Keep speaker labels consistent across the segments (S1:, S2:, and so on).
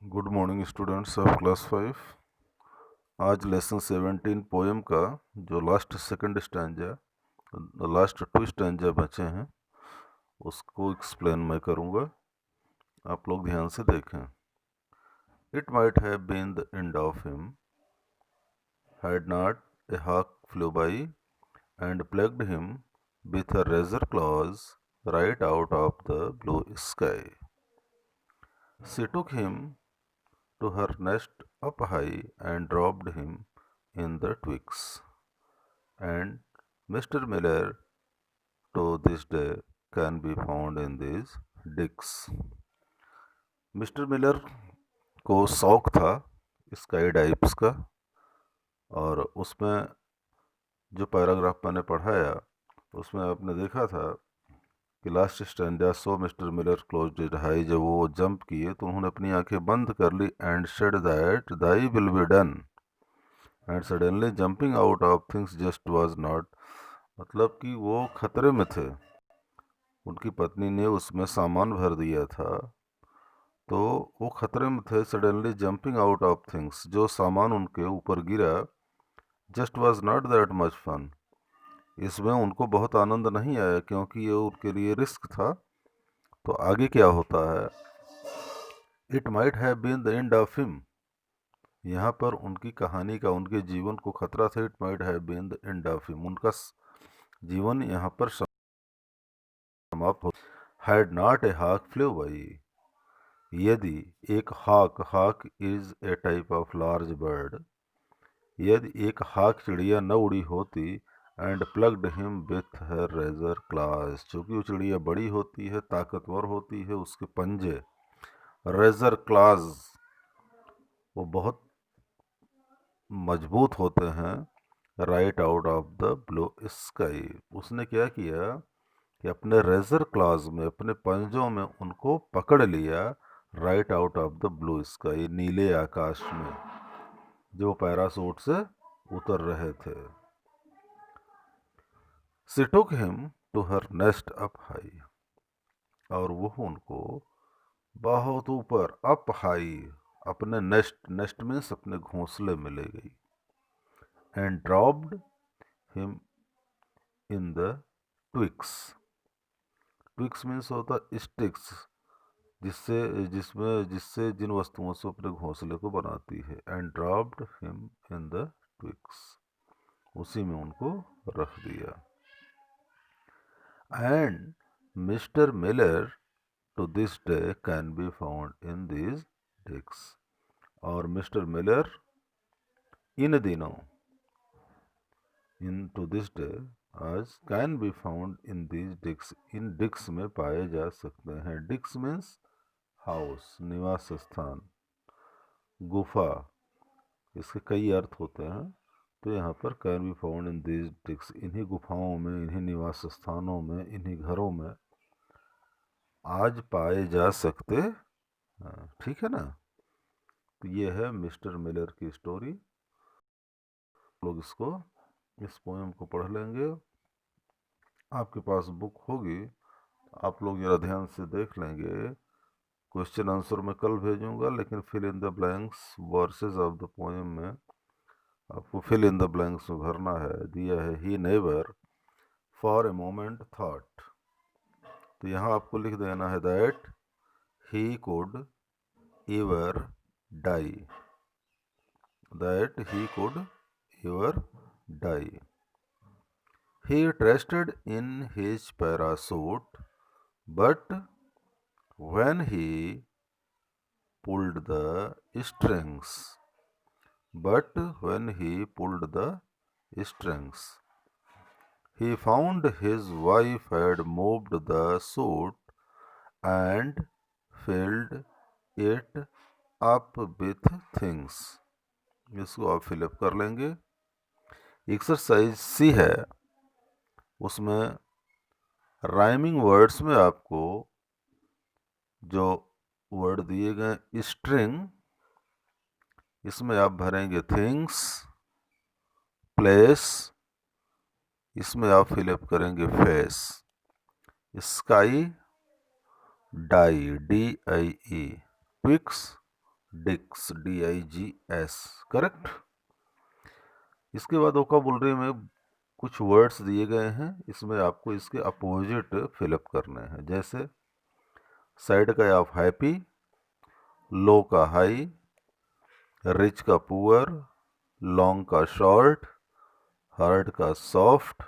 S1: Good morning students of class 5। आज lesson 17 poem का जो last second stanza, last 2 stanza बचे हैं उसको एक्सप्लेन मैं करूँगा। आप लोग ध्यान से देखें। It might have been the end of him had not a hawk flew by and plucked him with a razor claws right out of the blue sky. She took him to her nest up high and dropped him in the twigs. And Mr. Miller to this day can be found in these digs. Mister Miller को शौक था sky dives का, और उसमें जो paragraph मैंने पढ़ाया उसमें आपने देखा था कि last stanza so mister Miller close did high, जब वो जंप किए तो उन्होंने अपनी आंखें बंद कर ली। And said that thy will be done and suddenly jumping out of things just was not, मतलब कि वो खतरे में थे। उनकी पत्नी ने उसमें सामान भर दिया था तो वो खतरे में थे। Suddenly jumping out of things, जो सामान उनके ऊपर गिरा, just was not that much fun, इसमें उनको बहुत आनंद नहीं आया क्योंकि ये उनके लिए रिस्क था। तो आगे क्या होता है, it might have been the end of him, यहाँ पर उनकी कहानी का, उनके जीवन को खतरा था। It might have been the end of him, उनका जीवन यहाँ पर समाप्त हो। Had not a hawk flew by, यदि एक hawk is a type of large bird, यदि एक हॉक चिड़िया न उड़ी होती, and plucked him with her razor claws, चूँकि वो चिड़िया बड़ी होती है, ताकतवर होती है, उसके पंजे रेजर क्लास वो बहुत मजबूत होते हैं। Right out of the blue sky, उसने क्या किया कि अपने रेजर क्लास में, अपने पंजों में उनको पकड़ लिया। Right out of the blue sky, नीले आकाश में जो पैरासूट से उतर रहे थे। She took him to her nest up high, और वो उनको बहुत ऊपर, अप हाई, अपने नेस्ट मीन्स अपने घोंसले में ले गई। And dropped him in the twigs, twigs means होता स्टिक्स, जिससे जिन वस्तुओं से अपने घोंसले को बनाती है। And dropped him in the twigs, उसी में उनको रख दिया। And mister Miller to this day can be found in these digs, और मिस्टर मिलर इन दिनों, इन टू दिस डे आज, can be found in these digs, इन डिक्स में पाए जा सकते हैं। डिक्स मीन्स हाउस, निवास स्थान, गुफा, इसके कई अर्थ होते हैं। तो यहाँ पर can be found in these digs, इन्हीं गुफाओं में, इन्हीं निवास स्थानों में, इन्हीं घरों में आज पाए जा सकते हैं। ठीक है ना। तो ये है मिस्टर मिलर की स्टोरी। लोग इसको, इस पोएम को पढ़ लेंगे। आपके पास बुक होगी, आप लोग जरा ध्यान से देख लेंगे। क्वेश्चन आंसर मैं कल भेजूंगा, लेकिन fill in the blanks verses of the poem में आपको फिल इन द ब्लैंक्स में भरना है। दिया है he never for a moment thought, तो यहाँ आपको लिख देना है that he could ever die, that he could ever die. He trusted in his parachute, but when he pulled the strings, but when he pulled the strings, he found his wife had moved the chute and filled it up with things। इसको आप fill up कर लेंगे। Exercise सी है, उसमें rhyming words में आपको जो word दिए गए, स्ट्रिंग, इसमें आप भरेंगे थिंग्स, प्लेस, इसमें आप फिलअप करेंगे face, sky, die, DIE, twigs, digs, DIGS, correct. इसके बाद वोकाबुलरी में कुछ वर्ड्स दिए गए हैं, इसमें आपको इसके अपोजिट फिलअप करने हैं। जैसे सैड का आप हैप्पी, लो का हाई, रिच का पुअर, लॉन्ग का शॉर्ट, हार्ड का सॉफ्ट,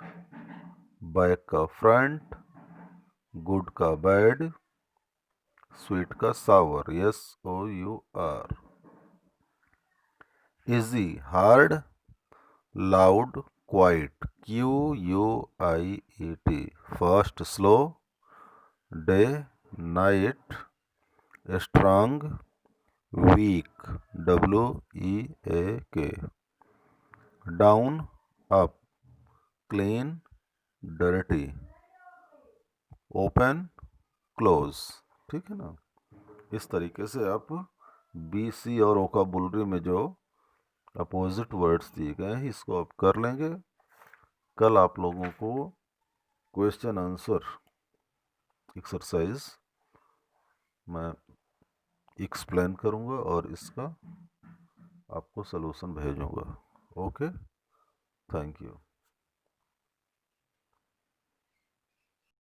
S1: बैक का फ्रंट, गुड का बैड, स्वीट का sour, SOUR। Easy hard, loud quiet, QUIET। Fast slow, day night, strong weak, WEAK। Down up, clean dirty, open close. ठीक है ना। इस तरीके से आप BC और वोकाबुलरी में जो अपोजिट वर्ड्स दिए गए हैं इसको आप कर लेंगे। कल आप लोगों को क्वेश्चन आंसर एक्सरसाइज मैं एक्सप्लेन करूंगा और इसका आपको सलूशन भेजूंगा। Okay, thank you.